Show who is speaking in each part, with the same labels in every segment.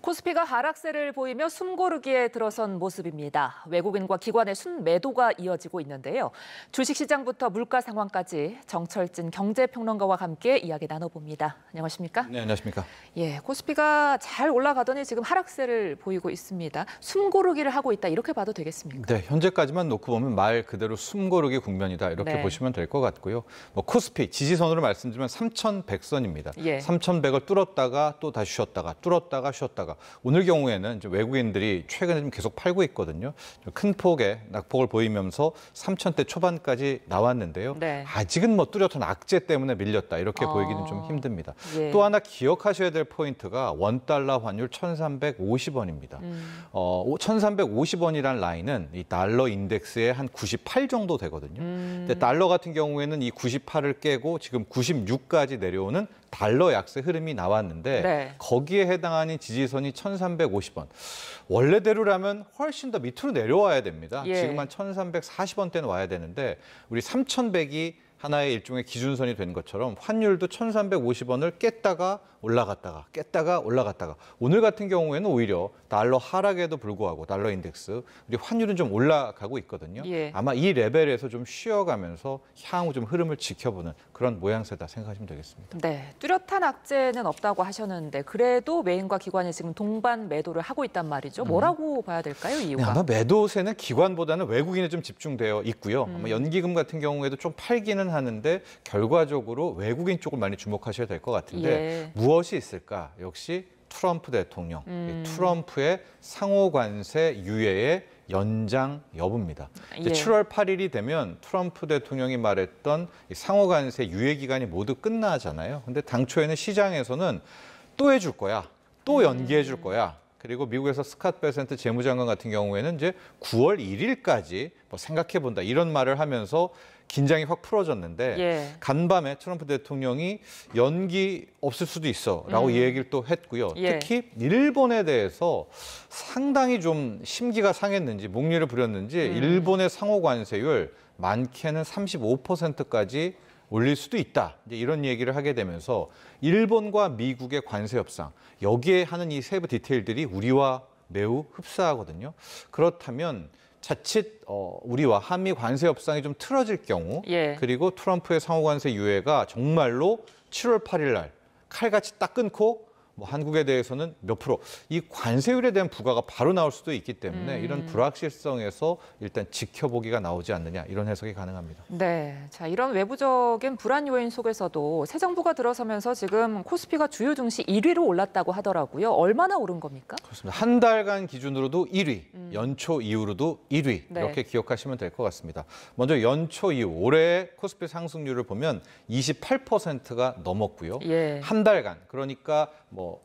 Speaker 1: 코스피가 하락세를 보이며 숨고르기에 들어선 모습입니다. 외국인과 기관의 순매도가 이어지고 있는데요. 주식시장부터 물가 상황까지 정철진 경제평론가와 함께 이야기 나눠봅니다. 안녕하십니까?
Speaker 2: 네, 안녕하십니까?
Speaker 1: 예, 코스피가 잘 올라가더니 지금 하락세를 보이고 있습니다. 숨고르기를 하고 있다 이렇게 봐도 되겠습니까?
Speaker 2: 네, 현재까지만 놓고 보면 말 그대로 숨고르기 국면이다 이렇게 보시면 될 것 같고요. 코스피 지지선으로 말씀드리면 3,100선입니다.
Speaker 1: 예.
Speaker 2: 3,100을 뚫었다가 또 다시 쉬었다가 뚫었다가 쉬었다가 오늘 경우에는 이제 외국인들이 최근에 좀 계속 팔고 있거든요. 큰 폭의 낙폭을 보이면서 3,000대 초반까지 나왔는데요.
Speaker 1: 네.
Speaker 2: 아직은 뚜렷한 악재 때문에 밀렸다 이렇게 보이기는 좀 힘듭니다.
Speaker 1: 예.
Speaker 2: 또 하나 기억하셔야 될 포인트가 원달러 환율 1,350원입니다. 1,350원이란 라인은 이 달러 인덱스의 한 98 정도 되거든요. 근데 달러 같은 경우에는 이 98을 깨고 지금 96까지 내려오는 달러 약세 흐름이 나왔는데
Speaker 1: 네.
Speaker 2: 거기에 해당하는 지지선이 1,350원. 원래대로라면 훨씬 더 밑으로 내려와야 됩니다.
Speaker 1: 예.
Speaker 2: 지금 한 1,340원대는 와야 되는데 우리 3,100이 하나의 일종의 기준선이 된 것처럼 환율도 1,350원을 깼다가 올라갔다가 깼다가 올라갔다가 오늘 같은 경우에는 오히려 달러 하락에도 불구하고 달러 인덱스 우리 환율은 좀 올라가고 있거든요.
Speaker 1: 예.
Speaker 2: 아마 이 레벨에서 좀 쉬어가면서 향후 좀 흐름을 지켜보는 그런 모양새다 생각하시면 되겠습니다.
Speaker 1: 네, 뚜렷한 악재는 없다고 하셨는데 그래도 메인과 기관이 지금 동반 매도를 하고 있단 말이죠. 뭐라고 봐야 될까요,
Speaker 2: 네,
Speaker 1: 이유가?
Speaker 2: 아마 매도세는 기관보다는 외국인에 좀 집중되어 있고요. 아마 연기금 같은 경우에도 좀 팔기는 하는데 결과적으로 외국인 쪽을 많이 주목하셔야 될 것 같은데
Speaker 1: 예.
Speaker 2: 무엇이 있을까? 역시 트럼프 대통령, 트럼프의 상호 관세 유예의 연장 여부입니다.
Speaker 1: 예.
Speaker 2: 7월 8일이 되면 트럼프 대통령이 말했던 이 상호 관세 유예 기간이 모두 끝나잖아요. 근데 당초에는 시장에서는 또 해줄 거야, 또 연기해 줄 거야. 그리고 미국에서 스캇 베센트 재무장관 같은 경우에는 이제 9월 1일까지 생각해 본다 이런 말을 하면서 긴장이 확 풀어졌는데
Speaker 1: 예.
Speaker 2: 간밤에 트럼프 대통령이 연기 없을 수도 있어라고 얘기를 또 했고요.
Speaker 1: 예.
Speaker 2: 특히 일본에 대해서 상당히 좀 심기가 상했는지 목리를 부렸는지 일본의 상호 관세율 많게는 35%까지 올릴 수도 있다. 이제 이런 얘기를 하게 되면서 일본과 미국의 관세 협상 여기에 하는 이 세부 디테일들이 우리와 매우 흡사하거든요. 그렇다면 자칫 우리와 한미 관세 협상이 좀 틀어질 경우
Speaker 1: 예.
Speaker 2: 그리고 트럼프의 상호 관세 유예가 정말로 7월 8일 날 칼같이 딱 끊고 한국에 대해서는 몇 프로 이 관세율에 대한 부과가 바로 나올 수도 있기 때문에 이런 불확실성에서 일단 지켜보기가 나오지 않느냐 이런 해석이 가능합니다.
Speaker 1: 네, 자 이런 외부적인 불안 요인 속에서도 새 정부가 들어서면서 지금 코스피가 주요 증시 1위로 올랐다고 하더라고요. 얼마나 오른 겁니까?
Speaker 2: 그렇습니다. 한 달간 기준으로도 1위, 연초 이후로도 1위
Speaker 1: 네.
Speaker 2: 이렇게 기억하시면 될 것 같습니다. 먼저 연초 이후 올해 코스피 상승률을 보면 28%가 넘었고요.
Speaker 1: 예.
Speaker 2: 한 달간 그러니까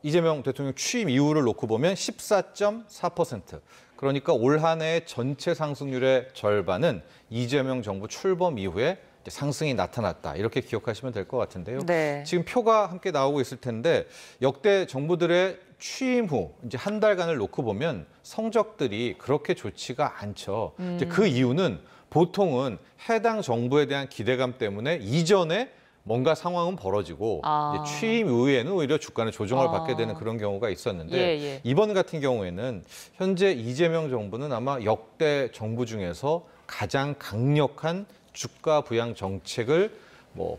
Speaker 2: 이재명 대통령 취임 이후를 놓고 보면 14.4%. 그러니까 올 한 해의 전체 상승률의 절반은 이재명 정부 출범 이후에 상승이 나타났다. 이렇게 기억하시면 될 것 같은데요.
Speaker 1: 네.
Speaker 2: 지금 표가 함께 나오고 있을 텐데 역대 정부들의 취임 후 이제 한 달간을 놓고 보면 성적들이 그렇게 좋지가 않죠. 이제 그 이유는 보통은 해당 정부에 대한 기대감 때문에 이전에 뭔가 상황은 벌어지고 이제 취임 이후에는 오히려 주가는 조정을 받게 되는 그런 경우가 있었는데
Speaker 1: 예.
Speaker 2: 이번 같은 경우에는 현재 이재명 정부는 아마 역대 정부 중에서 가장 강력한 주가 부양 정책을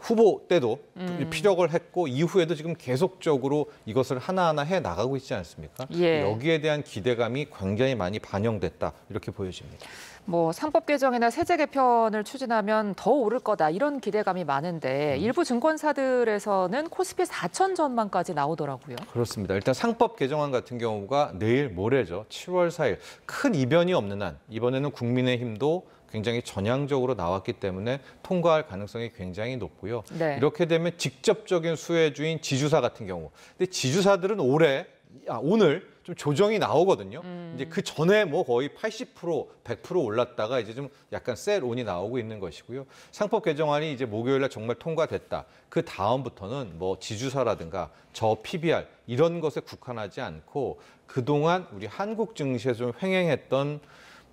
Speaker 2: 후보 때도 피력을 했고 이후에도 지금 계속적으로 이것을 하나하나 해 나가고 있지 않습니까?
Speaker 1: 예.
Speaker 2: 여기에 대한 기대감이 굉장히 많이 반영됐다 이렇게 보여집니다.
Speaker 1: 상법 개정이나 세제 개편을 추진하면 더 오를 거다 이런 기대감이 많은데 일부 증권사들에서는 코스피 4천 전망까지 나오더라고요.
Speaker 2: 그렇습니다. 일단 상법 개정안 같은 경우가 내일 모레죠. 7월 4일 큰 이변이 없는 한 이번에는 국민의힘도 굉장히 전향적으로 나왔기 때문에 통과할 가능성이 굉장히 높고요.
Speaker 1: 네.
Speaker 2: 이렇게 되면 직접적인 수혜주인 지주사 같은 경우. 근데 지주사들은 오늘 좀 조정이 나오거든요. 이제 그 전에 거의 80%, 100% 올랐다가 이제 좀 약간 셀온이 나오고 있는 것이고요. 상법 개정안이 이제 목요일 날 정말 통과됐다. 그 다음부터는 지주사라든가 저 PBR 이런 것에 국한하지 않고 그동안 우리 한국 증시에서 좀 횡행했던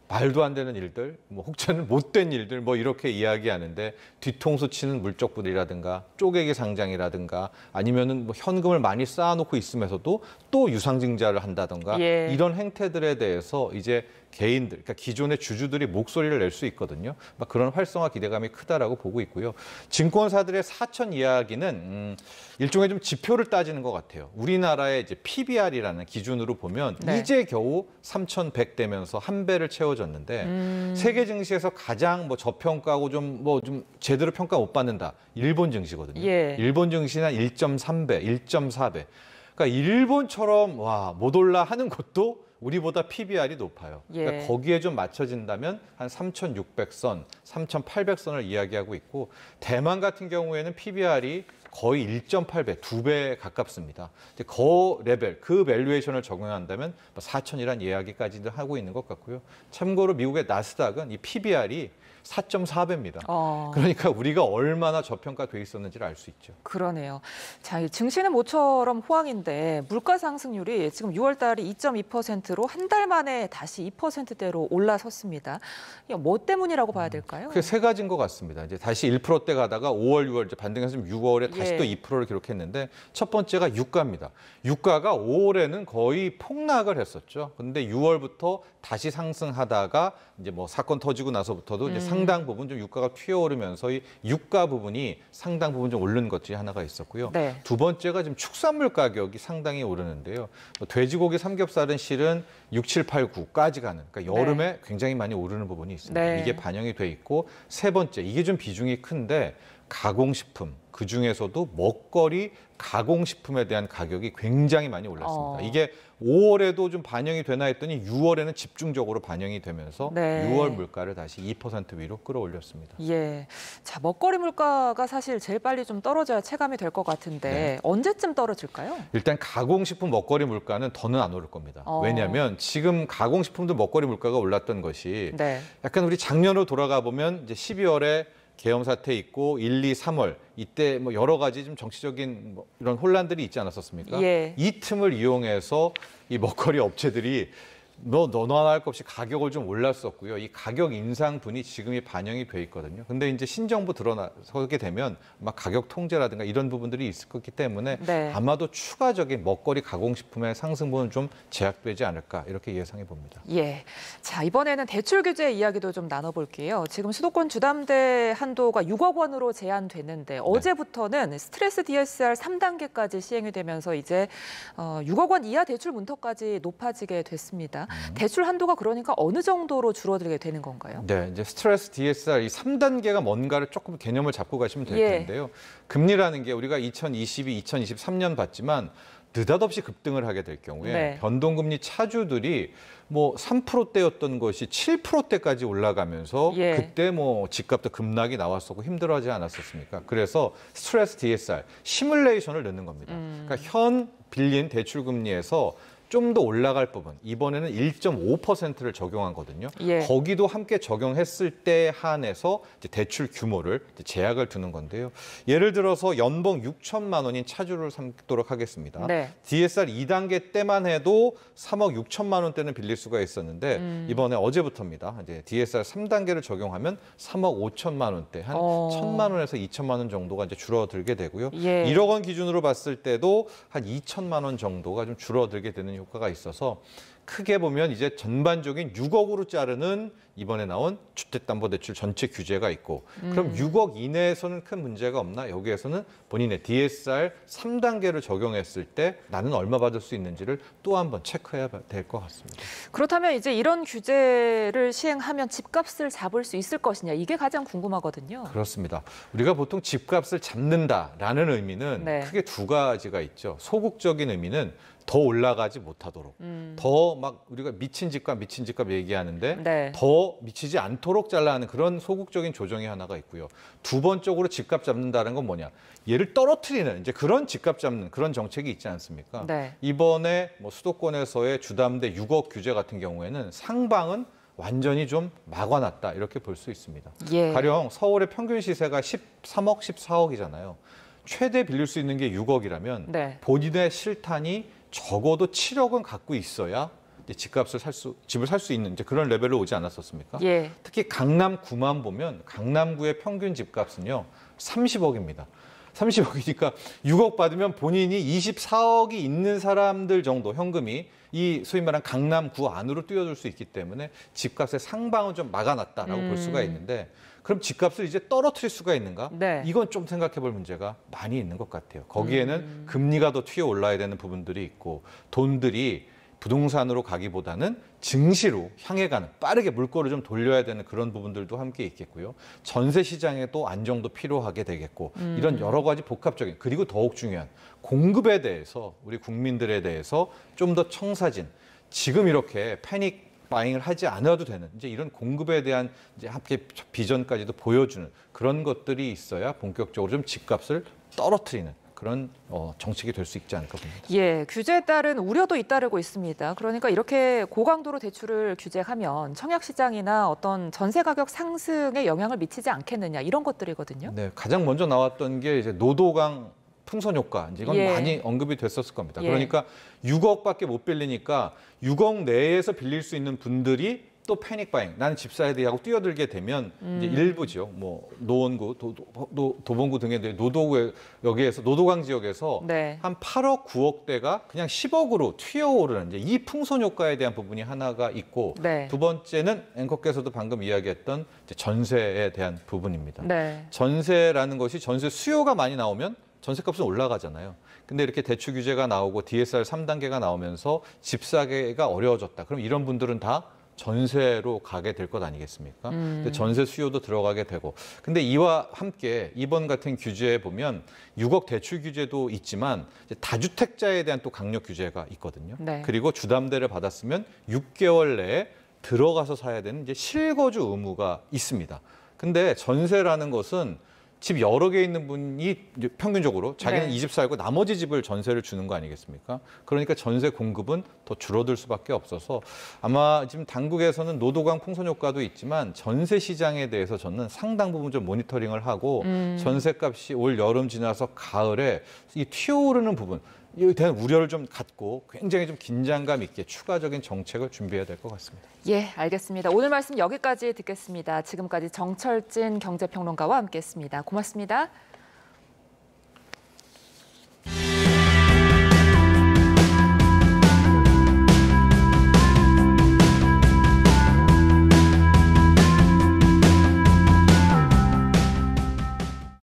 Speaker 2: 말도 안 되는 일들, 뭐 혹자는 못된 일들 뭐 이렇게 이야기하는데 뒤통수 치는 물적부들이라든가 쪼개기 상장이라든가 아니면은 뭐 현금을 많이 쌓아놓고 있으면서도 또 유상증자를 한다든가
Speaker 1: 예.
Speaker 2: 이런 행태들에 대해서 이제 개인들, 그러니까 기존의 주주들이 목소리를 낼 수 있거든요. 막 그런 활성화 기대감이 크다라고 보고 있고요. 증권사들의 사천 이야기는 일종의 좀 지표를 따지는 것 같아요. 우리나라의 이제 PBR이라는 기준으로 보면
Speaker 1: 네.
Speaker 2: 이제 겨우 3,100 되면서 한 배를 채워졌는데 세계 증시에서 가장 뭐 저평가고 좀 제대로 평가 못 받는다. 일본 증시거든요.
Speaker 1: 예.
Speaker 2: 일본 증시는 1.3배, 1.4배. 그러니까 일본처럼 와, 못 올라 하는 것도 우리보다 PBR이 높아요. 그러니까
Speaker 1: 예.
Speaker 2: 거기에 좀 맞춰진다면 한 3,600선, 3,800선을 이야기하고 있고 대만 같은 경우에는 PBR이 거의 1.8배, 2배 가깝습니다. 이제 그 레벨, 그 밸류에이션을 적용한다면 4,000이란 이야기까지도 하고 있는 것 같고요. 참고로 미국의 나스닥은 이 PBR이 4.4배입니다. 그러니까 우리가 얼마나 저평가돼 있었는지를 알 수 있죠.
Speaker 1: 그러네요. 자, 이 증시는 모처럼 호황인데 물가 상승률이 지금 6월 달에 2.2%로 한 달 만에 다시 2%대로 올라섰습니다. 이게 뭐 때문이라고 봐야 될까요?
Speaker 2: 그게 세 가지인 것 같습니다. 이제 다시 1%대 가다가 5월, 6월 이제 반등해서 6월에 다시
Speaker 1: 예.
Speaker 2: 또 2%를 기록했는데 첫 번째가 유가입니다. 유가가 5월에는 거의 폭락을 했었죠. 근데 6월부터 다시 상승하다가 이제 뭐 사건 터지고 나서부터도 이제 상당 부분 좀 유가가 튀어오르면서 이 유가 부분이 상당 부분 좀 오른 것 중에 하나가 있었고요.
Speaker 1: 네.
Speaker 2: 두 번째가 지금 축산물 가격이 상당히 오르는데요. 뭐 돼지고기, 삼겹살은 실은 6, 7, 8, 9까지 가는, 그러니까 여름에 굉장히 많이 오르는 부분이 있습니다.
Speaker 1: 네.
Speaker 2: 이게 반영이 돼 있고 세 번째, 이게 좀 비중이 큰데 가공식품, 그중에서도 먹거리 가공식품에 대한 가격이 굉장히 많이 올랐습니다. 이게 5월에도 좀 반영이 되나 했더니 6월에는 집중적으로 반영이 되면서
Speaker 1: 네.
Speaker 2: 6월 물가를 다시 2% 위로 끌어올렸습니다.
Speaker 1: 예. 자, 먹거리 물가가 사실 제일 빨리 좀 떨어져야 체감이 될 것 같은데
Speaker 2: 네.
Speaker 1: 언제쯤 떨어질까요?
Speaker 2: 일단 가공식품 먹거리 물가는 더는 안 오를 겁니다. 왜냐하면 지금 가공식품도 먹거리 물가가 올랐던 것이
Speaker 1: 네.
Speaker 2: 약간 우리 작년으로 돌아가 보면 이제 12월에 계엄 사태 있고 1, 2, 3월 이때 뭐 여러 가지 좀 정치적인 뭐 이런 혼란들이 있지 않았었습니까?
Speaker 1: 예.
Speaker 2: 이 틈을 이용해서 이 먹거리 업체들이 너나 할 것 없이 가격을 좀 올랐었고요. 이 가격 인상분이 지금이 반영이 돼 있거든요. 근데 이제 신정부 들어서게 되면 아마 가격 통제라든가 이런 부분들이 있을 거기 때문에
Speaker 1: 네.
Speaker 2: 아마도 추가적인 먹거리 가공식품의 상승분은 좀 제약되지 않을까 이렇게 예상해 봅니다.
Speaker 1: 예. 자, 이번에는 대출 규제 이야기도 좀 나눠볼게요. 지금 수도권 주담대 한도가 6억 원으로 제한됐는데 어제부터는 스트레스 DSR 3단계까지 시행이 되면서 이제 6억 원 이하 대출 문턱까지 높아지게 됐습니다. 대출 한도가 그러니까 어느 정도로 줄어들게 되는 건가요?
Speaker 2: 네, 이제 스트레스 DSR 이 3단계가 뭔가를 조금 개념을 잡고 가시면 될
Speaker 1: 예.
Speaker 2: 텐데요. 금리라는 게 우리가 2022, 2023년 봤지만 느닷없이 급등을 하게 될 경우에
Speaker 1: 네.
Speaker 2: 변동금리 차주들이 뭐 3%대였던 것이 7%대까지 올라가면서
Speaker 1: 예.
Speaker 2: 그때 뭐 집값도 급락이 나왔었고 힘들어하지 않았었습니까? 그래서 스트레스 DSR 시뮬레이션을 넣는 겁니다. 그러니까 현 빌린 대출 금리에서 좀 더 올라갈 부분, 이번에는 1.5%를 적용한 거거든요.
Speaker 1: 예.
Speaker 2: 거기도 함께 적용했을 때 한해서 이제 대출 규모를 이제 제약을 두는 건데요. 예를 들어서 연봉 6천만 원인 차주를 삼도록 하겠습니다.
Speaker 1: 네.
Speaker 2: DSR 2단계 때만 해도 3억 6천만 원대는 빌릴 수가 있었는데 이번에 어제부터입니다. 이제 DSR 3단계를 적용하면 3억 5천만 원대, 한 1천만 원에서 2천만 원 정도가 이제 줄어들게 되고요.
Speaker 1: 예.
Speaker 2: 1억 원 기준으로 봤을 때도 한 2천만 원 정도가 좀 줄어들게 되는 효과가 있어서 크게 보면 이제 전반적인 6억으로 자르는 이번에 나온 주택담보대출 전체 규제가 있고 그럼 6억 이내에서는 큰 문제가 없나? 여기에서는 본인의 DSR 3단계를 적용했을 때 나는 얼마 받을 수 있는지를 또 한번 체크해야 될 것 같습니다.
Speaker 1: 그렇다면 이제 이런 규제를 시행하면 집값을 잡을 수 있을 것이냐 이게 가장 궁금하거든요.
Speaker 2: 그렇습니다. 우리가 보통 집값을 잡는다라는 의미는
Speaker 1: 네.
Speaker 2: 크게 두 가지가 있죠. 소극적인 의미는 더 올라가지 못하도록 더 막 우리가 미친 집값 얘기하는데
Speaker 1: 네.
Speaker 2: 더 미치지 않도록 잘라하는 그런 소극적인 조정이 하나가 있고요. 두 번적으로 집값 잡는다는 건 뭐냐? 얘를 떨어뜨리는 이제 그런 집값 잡는 그런 정책이 있지 않습니까?
Speaker 1: 네.
Speaker 2: 이번에 뭐 수도권에서의 주담대 6억 규제 같은 경우에는 상방은 완전히 좀 막아놨다 이렇게 볼 수 있습니다.
Speaker 1: 예.
Speaker 2: 가령 서울의 평균 시세가 13억, 14억이잖아요. 최대 빌릴 수 있는 게 6억이라면
Speaker 1: 네.
Speaker 2: 본인의 실탄이 적어도 7억은 갖고 있어야 이제 집을 살 수 있는 이제 그런 레벨로 오지 않았었습니까?
Speaker 1: 예.
Speaker 2: 특히 강남구만 보면 강남구의 평균 집값은요 30억입니다. 30억이니까 6억 받으면 본인이 24억이 있는 사람들 정도 현금이 이 소위 말하는 강남구 안으로 뛰어들 수 있기 때문에 집값의 상방은 좀 막아놨다라고 볼 수가 있는데 그럼 집값을 이제 떨어뜨릴 수가 있는가?
Speaker 1: 네.
Speaker 2: 이건 좀 생각해 볼 문제가 많이 있는 것 같아요. 거기에는 금리가 더 튀어 올라야 되는 부분들이 있고 돈들이 부동산으로 가기보다는 증시로 향해 가는 빠르게 물꼬를 좀 돌려야 되는 그런 부분들도 함께 있겠고요. 전세 시장에도 안정도 필요하게 되겠고 이런 여러 가지 복합적인 그리고 더욱 중요한 공급에 대해서 우리 국민들에 대해서 좀 더 청사진 지금 이렇게 패닉 바잉을 하지 않아도 되는 이제 이런 공급에 대한 이제 함께 비전까지도 보여주는 그런 것들이 있어야 본격적으로 좀 집값을 떨어뜨리는 그런 정책이 될 수 있지 않을까 봅니다.
Speaker 1: 예, 규제에 따른 우려도 잇따르고 있습니다. 그러니까 이렇게 고강도로 대출을 규제하면 청약 시장이나 어떤 전세 가격 상승에 영향을 미치지 않겠느냐 이런 것들이거든요.
Speaker 2: 네, 가장 먼저 나왔던 게 이제 노도강 풍선 효과. 이제 이건
Speaker 1: 예.
Speaker 2: 많이 언급이 됐었을 겁니다.
Speaker 1: 예.
Speaker 2: 그러니까 6억밖에 못 빌리니까 6억 내에서 빌릴 수 있는 분들이 또 패닉 바잉, 나는 집 사야 돼 하고 뛰어들게 되면 이제 일부죠. 뭐 노원구, 도봉구 등의 노도구에 여기에서 노도강 지역에서
Speaker 1: 네.
Speaker 2: 한 8억, 9억대가 그냥 10억으로 튀어오르는 이제 이 풍선 효과에 대한 부분이 하나가 있고
Speaker 1: 네.
Speaker 2: 두 번째는 앵커께서도 방금 이야기했던 이제 전세에 대한 부분입니다.
Speaker 1: 네.
Speaker 2: 전세라는 것이 전세 수요가 많이 나오면 전세값은 올라가잖아요. 근데 이렇게 대출 규제가 나오고 DSR 3단계가 나오면서 집 사기가 어려워졌다. 그럼 이런 분들은 다 전세로 가게 될 것 아니겠습니까? 근데 전세 수요도 들어가게 되고. 근데 이와 함께 이번 같은 규제에 보면 6억 대출 규제도 있지만 이제 다주택자에 대한 또 강력 규제가 있거든요.
Speaker 1: 네.
Speaker 2: 그리고 주담대를 받았으면 6개월 내에 들어가서 사야 되는 이제 실거주 의무가 있습니다. 근데 전세라는 것은 집 여러 개 있는 분이 이제 평균적으로 자기는
Speaker 1: 네.
Speaker 2: 이 집 살고 나머지 집을 전세를 주는 거 아니겠습니까? 그러니까 전세 공급은 더 줄어들 수밖에 없어서 아마 지금 당국에서는 노도강 풍선 효과도 있지만 전세 시장에 대해서 저는 상당 부분 좀 모니터링을 하고 전세값이 올 여름 지나서 가을에 이 튀어오르는 부분 이에 대한 우려를 좀 갖고 굉장히 좀 긴장감 있게 추가적인 정책을 준비해야 될 것 같습니다.
Speaker 1: 예, 알겠습니다. 오늘 말씀 여기까지 듣겠습니다. 지금까지 정철진 경제평론가와 함께했습니다. 고맙습니다.